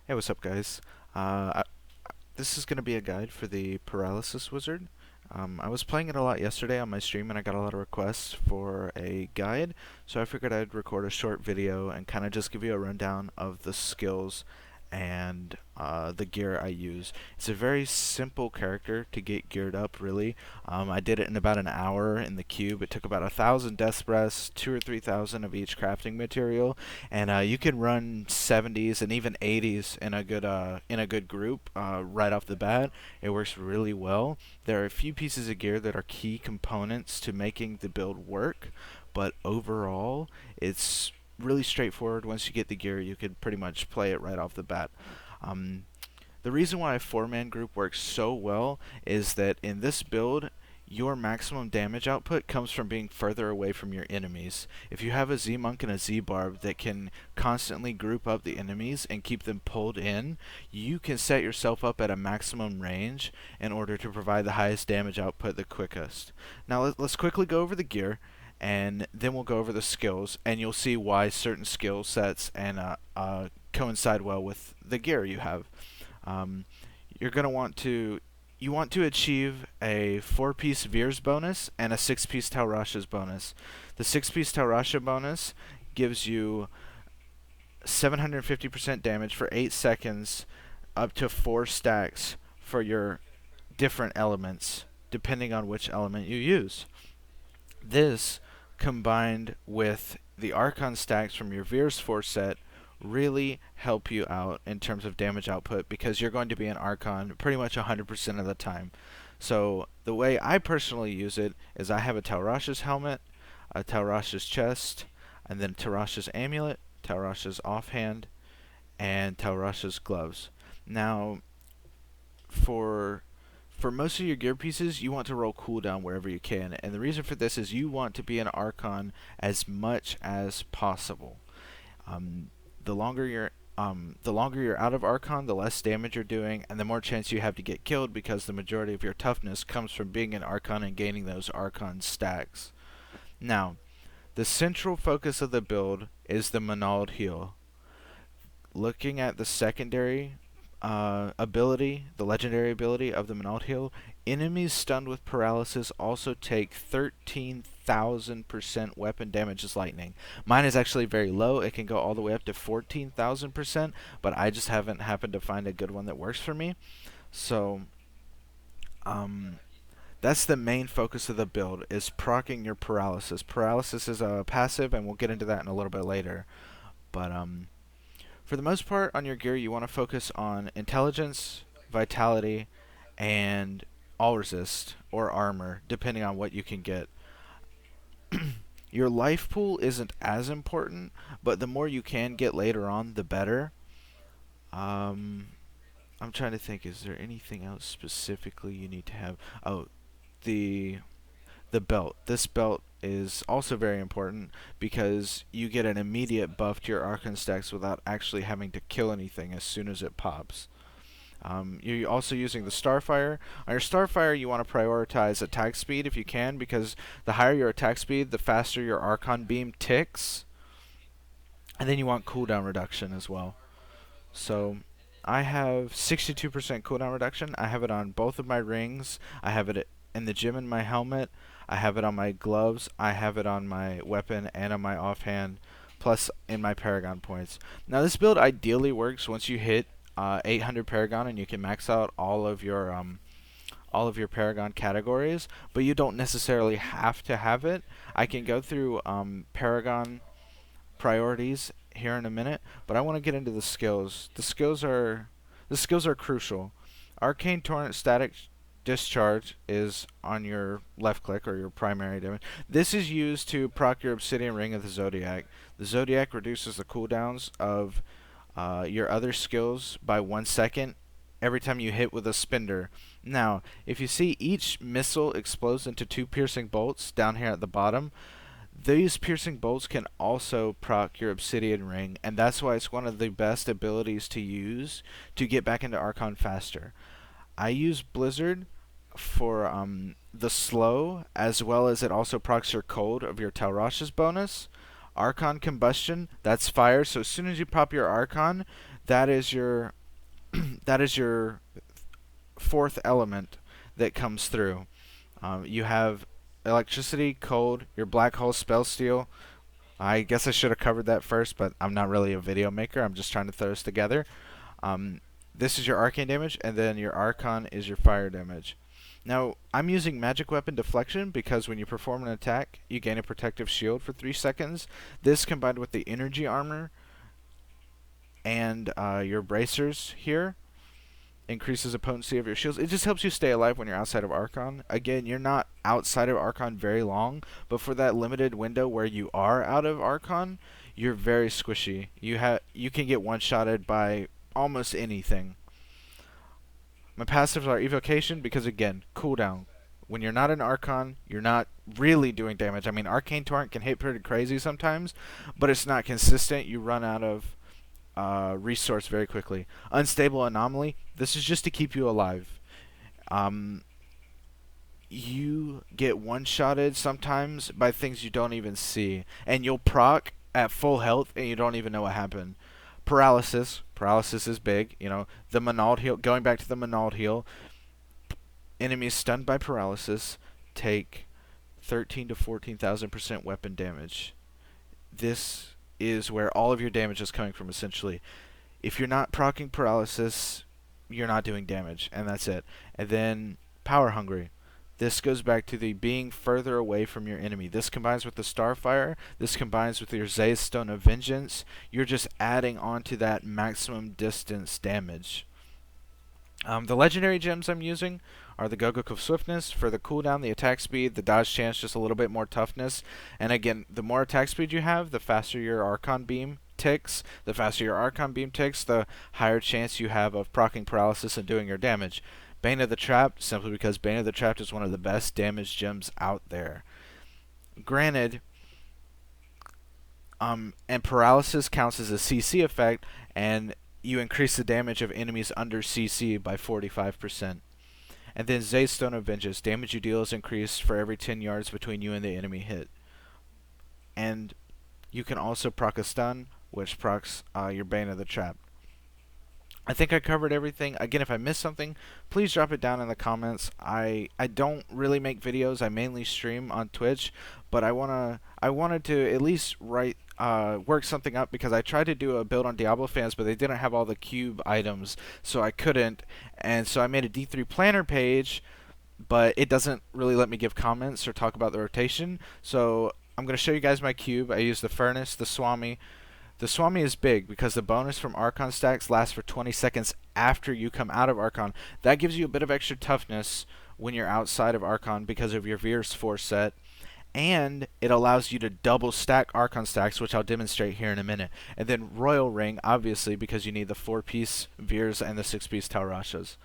Hey, what's up, guys? Uh, I, this is going to be a guide for the Paralysis Wizard. I was playing it a lot yesterday on my stream, and I got a lot of requests for a guide, so I figured I'd record a short video and kind of just give you a rundown of the skills and the gear I use. It's a very simple character to get geared up, really. I did it in about an hour in the cube. It took about 1,000 death breaths, 2 or 3,000 of each crafting material, and you can run 70s and even 80s in a good group right off the bat. It works really well. There are a few pieces of gear that are key components to making the build work, but overall, it's really straightforward. Once you get the gear, you can pretty much play it right off the bat. Um, the reason why a 4-man group works so well is that in this build, your maximum damage output comes from being further away from your enemies. If you have a Z-Monk and a Z-Barb that can constantly group up the enemies and keep them pulled in, you can set yourself up at a maximum range in order to provide the highest damage output the quickest. Now let's quickly go over the gear, and then we'll go over the skills, and you'll see why certain skill sets and coincide well with the gear you have. Um, you're going to want to you want to achieve a 4-piece Veers bonus and a 6-piece Taurash's bonus. The 6-piece Taurasha bonus gives you 750% damage for 8 seconds, up to 4 stacks for your different elements, depending on which element you use. This, combined with the Archon stacks from your Veers 4 set, really help you out in terms of damage output, because you're going to be an Archon pretty much 100% of the time. So the way I personally use it is I have a Taurash's helmet, a Taurash's chest, and then Taurash's amulet, Taurash's offhand, and Taurash's gloves. Now, for most of your gear pieces, you want to roll cooldown wherever you can, and the reason for this is you want to be an Archon as much as possible. The longer you're out of Archon, the less damage you're doing, and the more chance you have to get killed, because the majority of your toughness comes from being an Archon and gaining those Archon stacks. Now, the central focus of the build is the Manald heal. Looking at the secondary ability, the legendary ability of the Manald heal, enemies stunned with paralysis also take 13,000% weapon damage as lightning. Mine is actually very low. It can go all the way up to 14,000%, but I just haven't happened to find a good one that works for me. So, that's the main focus of the build, is proccing your paralysis. Paralysis is a passive, and we'll get into that in a little bit later. But, for the most part, on your gear, you want to focus on intelligence, vitality, and all resist, or armor, depending on what you can get. Your life pool isn't as important, but the more you can get later on, the better. I'm trying to think, is there anything else specifically you need to have? Oh, the belt. This belt is also very important because you get an immediate buff to your Archon stacks without actually having to kill anything as soon as it pops. You're also using the Starfire. On your Starfire, you want to prioritize attack speed if you can, because the higher your attack speed, the faster your Archon beam ticks. And then you want cooldown reduction as well. So I have 62% cooldown reduction. I have it on both of my rings. I have it in the gym in my helmet. I have it on my gloves. I have it on my weapon and on my offhand, plus in my Paragon points. Now this build ideally works once you hit 800 Paragon, and you can max out all of your Paragon categories, but you don't necessarily have to have it. I can go through Paragon priorities here in a minute, but I want to get into the skills. The skills are crucial. Arcane Torrent Static Discharge is on your left click, or your primary damage. This is used to proc your Obsidian Ring of the Zodiac. The Zodiac reduces the cooldowns of your other skills by 1 second every time you hit with a spender. Now, if you see, each missile explodes into 2 piercing bolts down here at the bottom. These piercing bolts can also proc your Obsidian Ring, and that's why it's one of the best abilities to use to get back into Archon faster. I use Blizzard for the slow, as well as it also procs your cold of your Taurash's bonus. Archon Combustion, that's fire, so as soon as you pop your Archon, that is your that is your fourth element that comes through. You have electricity, cold, your black hole spell steal. I guess I should have covered that first, but I'm not really a video maker. I'm just trying to throw this together. Um, this is your arcane damage, and then your archon is your fire damage. Now, I'm using magic weapon deflection because when you perform an attack, you gain a protective shield for 3 seconds. This combined with the energy armor and your bracers here increases the potency of your shields. It just helps you stay alive when you're outside of Archon. Again, you're not outside of Archon very long, but for that limited window where you are out of Archon, you're very squishy. You can get one-shotted by almost anything. My passives are evocation because, again, cooldown. When you're not in Archon, you're not really doing damage. I mean, Arcane Torrent can hit pretty crazy sometimes, but it's not consistent. You run out of resource very quickly. Unstable Anomaly, this is just to keep you alive. You get one-shotted sometimes by things you don't even see, and you'll proc at full health and you don't even know what happened. Paralysis is big. You know, the Manald heal, going back to the Manald heal, enemies stunned by paralysis take 13 to 14,000% weapon damage. This is where all of your damage is coming from, essentially. If you're not proccing paralysis, you're not doing damage, and that's it. And then Power Hungry. This goes back to the being further away from your enemy. This combines with the Starfire. This combines with your Zay's Stone of Vengeance. You're just adding on to that maximum distance damage. The legendary gems I'm using are the Gogok of Swiftness for the cooldown, the attack speed, the dodge chance, just a little bit more toughness. And again, the more attack speed you have, the faster your Archon Beam ticks. The faster your Archon Beam ticks, the higher chance you have of proccing paralysis and doing your damage. Bane of the Trapped, simply because Bane of the Trapped is one of the best damage gems out there. Granted, and paralysis counts as a CC effect, and you increase the damage of enemies under CC by 45%. And then Zay's Stone of Vengeance, damage you deal is increased for every 10 yards between you and the enemy hit. And you can also proc a stun, which procs your Bane of the Trap. I think I covered everything. Again, if I missed something, please drop it down in the comments. I don't really make videos. I mainly stream on Twitch, but I wanted to at least work something up because I tried to do a build on Diablo fans, but they didn't have all the cube items, so I couldn't. And so I made a D3 planner page, but it doesn't really let me give comments or talk about the rotation. So I'm going to show you guys my cube. I use the Furnace, the Swami. The Swami is big because the bonus from Archon stacks lasts for 20 seconds after you come out of Archon. That gives you a bit of extra toughness when you're outside of Archon because of your Veer's Force set. And it allows you to double stack Archon stacks, which I'll demonstrate here in a minute. And then Royal Ring, obviously, because you need the 4-piece Veers and the 6-piece Taurashas.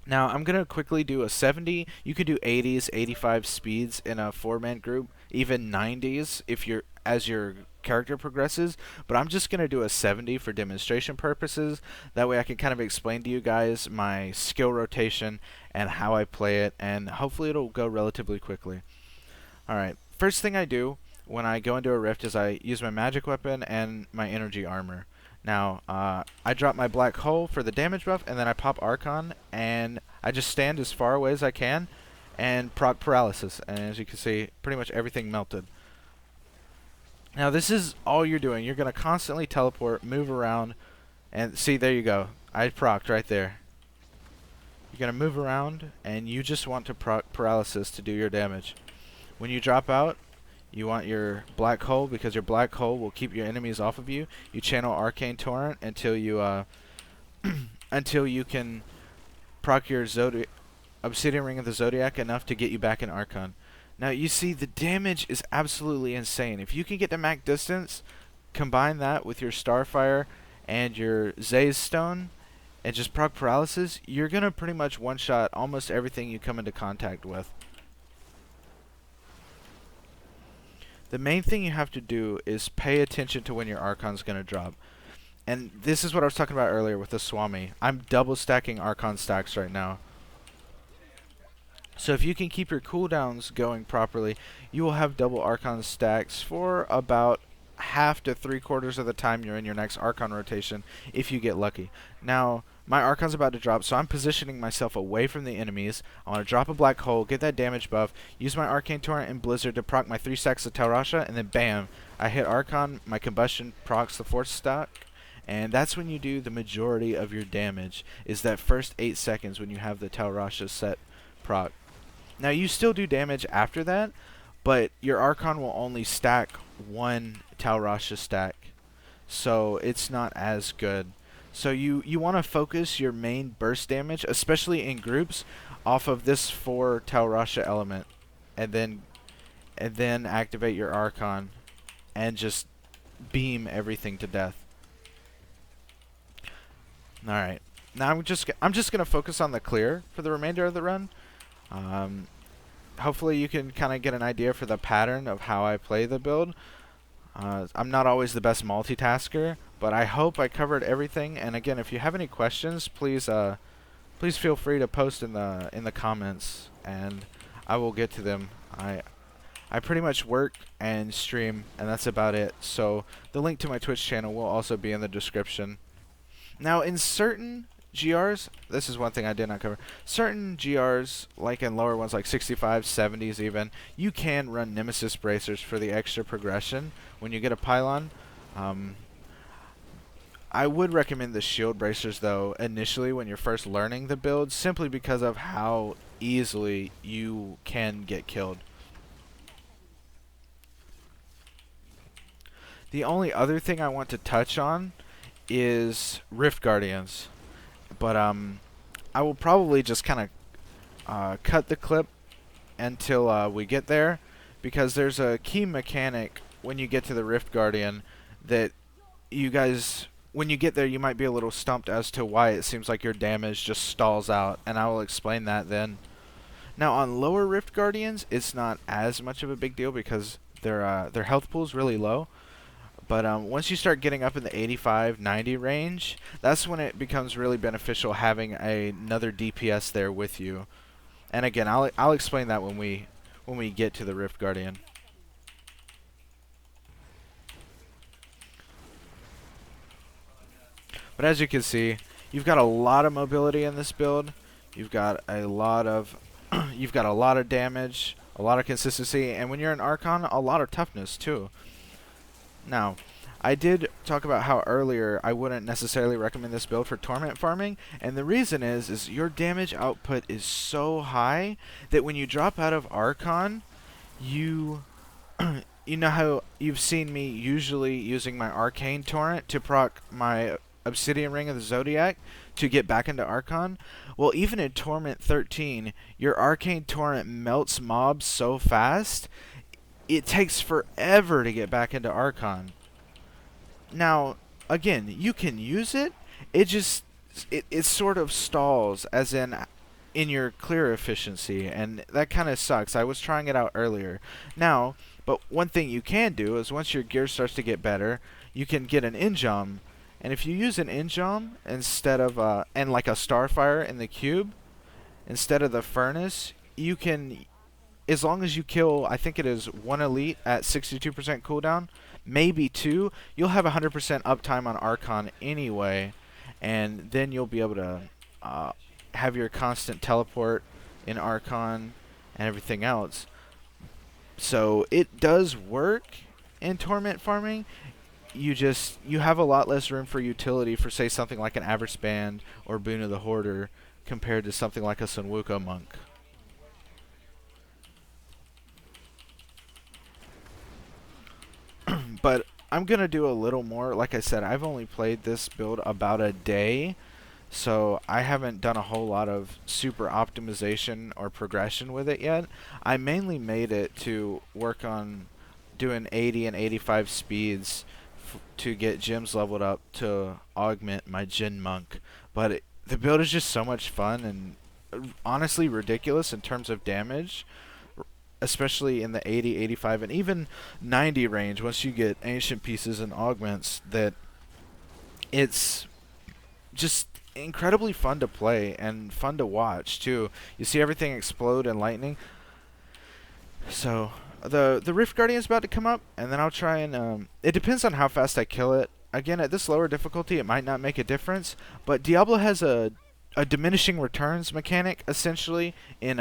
Now, I'm going to quickly do a 70. You can do 80s, 85 speeds in a 4-man group, even 90s if you're as your character progresses, but I'm just going to do a 70 for demonstration purposes. That way I can kind of explain to you guys my skill rotation and how I play it, and hopefully it'll go relatively quickly. Alright, first thing I do when I go into a rift is I use my magic weapon and my energy armor. Now, I drop my black hole for the damage buff, and then I pop Archon, and I just stand as far away as I can and proc paralysis, and as you can see, pretty much everything melted. Now this is all you're doing. You're going to constantly teleport, move around, and see, there you go. I procced right there. You're going to move around, and you just want to proc paralysis to do your damage. When you drop out, you want your black hole, because your black hole will keep your enemies off of you. You channel Arcane Torrent until you until you can proc your Obsidian Ring of the Zodiac enough to get you back in Archon. Now you see the damage is absolutely insane. If you can get to max distance, combine that with your Starfire and your Zay's Stone and just proc paralysis, you're going to pretty much one-shot almost everything you come into contact with. The main thing you have to do is pay attention to when your Archon's going to drop. And this is what I was talking about earlier with the Swami. I'm double stacking Archon stacks right now. So if you can keep your cooldowns going properly, you will have double Archon stacks for about half to 3/4 of the time you're in your next Archon rotation, if you get lucky. Now, my Archon's about to drop, so I'm positioning myself away from the enemies. I want to drop a black hole, get that damage buff, use my Arcane Torrent and Blizzard to proc my 3 stacks of Taurasha, and then bam, I hit Archon, my combustion procs the 4th stack, and that's when you do the majority of your damage, is that first 8 seconds when you have the Taurasha set proc. Now, you still do damage after that, but your Archon will only stack 1 Taurasha stack, so it's not as good. So you want to focus your main burst damage, especially in groups, off of this 4 Taurasha element, and then activate your Archon and just beam everything to death. All right, now I'm just gonna focus on the clear for the remainder of the run. Hopefully you can kind of get an idea for the pattern of how I play the build. I'm not always the best multitasker, but I hope I covered everything. And again, if you have any questions, please feel free to post in the comments, and I will get to them. I pretty much work and stream, and that's about it. So the link to my Twitch channel will also be in the description. Now, in certain GRs, this is one thing I did not cover. Certain GRs, like in lower ones like 65s, 70s even, you can run Nemesis Bracers for the extra progression when you get a pylon. I would recommend the Shield Bracers, though, initially when you're first learning the build, simply because of how easily you can get killed. The only other thing I want to touch on is Rift Guardians. But I will probably just kind of cut the clip until we get there, because there's a key mechanic when you get to the Rift Guardian that you guys, when you get there, you might be a little stumped as to why it seems like your damage just stalls out, and I will explain that then. Now, on lower Rift Guardians, it's not as much of a big deal because their health pool is really low. But once you start getting up in the 85-90 range, that's when it becomes really beneficial having another DPS there with you. And again, I'll explain that when we get to the Rift Guardian. But as you can see, you've got a lot of mobility in this build. You've got a lot of damage, a lot of consistency, and when you're an Archon, a lot of toughness too. Now, I did talk about how earlier I wouldn't necessarily recommend this build for torment farming, and the reason is your damage output is so high that when you drop out of Archon, you know how you've seen me usually using my Arcane Torrent to proc my Obsidian Ring of the Zodiac to get back into Archon? Well, even in Torment 13, your Arcane Torrent melts mobs so fast, it takes forever to get back into Archon. Now, again, you can use it, it sort of stalls, as in your clear efficiency, and that kind of sucks. I was trying it out earlier. Now, but one thing you can do is once your gear starts to get better, you can get an Injom, and if you use an Injom instead of, and like a Starfire in the cube, instead of the Furnace, you can, as long as you kill, I think it is 1 elite at 62% cooldown, maybe 2, you'll have 100% uptime on Archon anyway, and then you'll be able to have your constant teleport in Archon and everything else. So it does work in torment farming. You have a lot less room for utility for, say, something like an Average Band or Boon of the Hoarder compared to something like a Sunwuko Monk. But I'm going to do a little more. Like I said, I've only played this build about a day, so I haven't done a whole lot of super optimization or progression with it yet. I mainly made it to work on doing 80 and 85 speeds to get gems leveled up to augment my Jin Monk. But the build is just so much fun and honestly ridiculous in terms of damage, especially in the 80, 85, and even 90 range once you get ancient pieces and augments, that it's just incredibly fun to play and fun to watch too. You see everything explode in lightning. So The Rift Guardian is about to come up, and then I'll try and it depends on how fast I kill it. Again, at this lower difficulty, it might not make a difference, but Diablo has a diminishing returns mechanic essentially in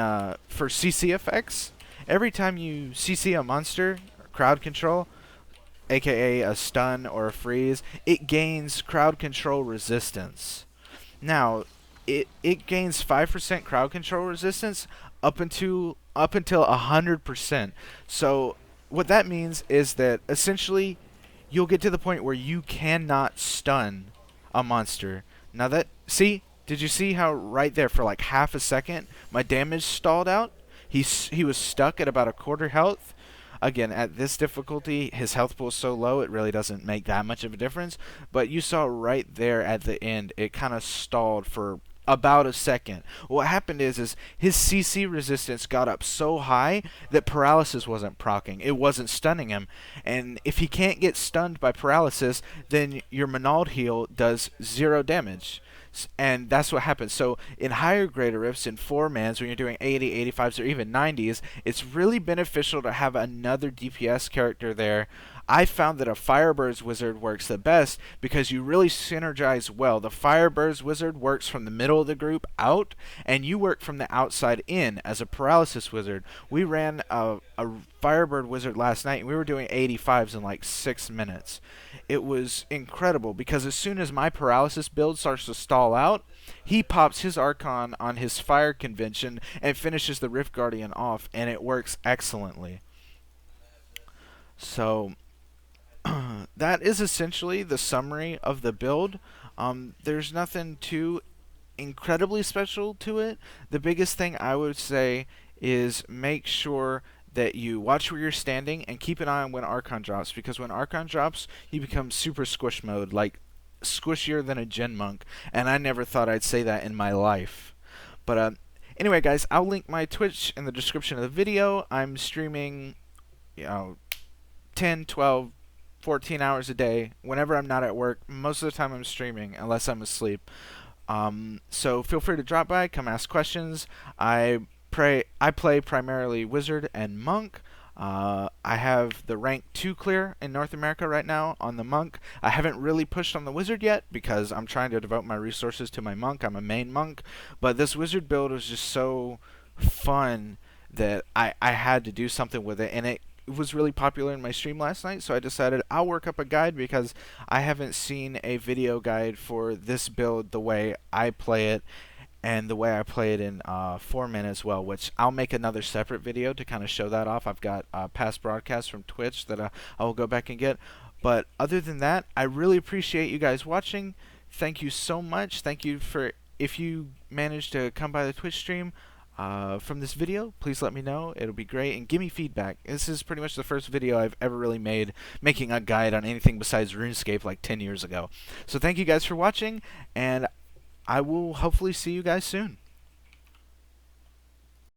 for CC effects. Every time you CC a monster, crowd control, aka a stun or a freeze, it gains crowd control resistance. Now, it gains 5% crowd control resistance up until 100%. So what that means is that essentially you'll get to the point where you cannot stun a monster. Now that did you see how right there for like half a second my damage stalled out? He was stuck at about a quarter health. Again, at this difficulty, his health pool is so low it really doesn't make that much of a difference. But you saw right there at the end, it kind of stalled for about a second. What happened is his CC resistance got up so high that paralysis wasn't proccing. It wasn't stunning him. And if he can't get stunned by paralysis, then your Menald heal does 0 damage. And that's what happens. So in higher greater rifts, in 4-mans, when you're doing 80, 85s, or even 90s, it's really beneficial to have another DPS character there. I found that a Firebird's Wizard works the best because you really synergize well. The Firebird's Wizard works from the middle of the group out, and you work from the outside in as a Paralysis Wizard. We ran a Firebird Wizard last night, and we were doing 85s in like 6 minutes. It was incredible because as soon as my Paralysis build starts to stall out, he pops his Archon on his Fire Convention and finishes the Rift Guardian off, and it works excellently. So that is essentially the summary of the build. There's nothing too incredibly special to it. The biggest thing I would say is make sure that you watch where you're standing and keep an eye on when Archon drops, because when Archon drops, you become super squish mode, like squishier than a Gen Monk, and I never thought I'd say that in my life. But anyway, guys, I'll link my Twitch in the description of the video. I'm streaming, 10, 12, 14 hours a day whenever I'm not at work. Most of the time I'm streaming unless I'm asleep. So feel free to drop by, come ask questions. I play primarily Wizard and Monk. I have the rank 2 clear in North America right now on the Monk. I haven't really pushed on the Wizard yet because I'm trying to devote my resources to my Monk. I'm a main Monk. But this Wizard build was just so fun that I had to do something with it, and it was really popular in my stream last night, so I decided I'll work up a guide because I haven't seen a video guide for this build the way I play it and the way I play it in 4-man as well, which I'll make another separate video to kind of show that off. I've got past broadcasts from Twitch that I will go back and get. But other than that, I really appreciate you guys watching. Thank you so much. Thank you for, if you managed to come by the Twitch stream from this video, please let me know. It'll be great, and give me feedback. This is pretty much the first video I've ever really made making a guide on anything besides RuneScape like 10 years ago. So thank you guys for watching, and I will hopefully see you guys soon.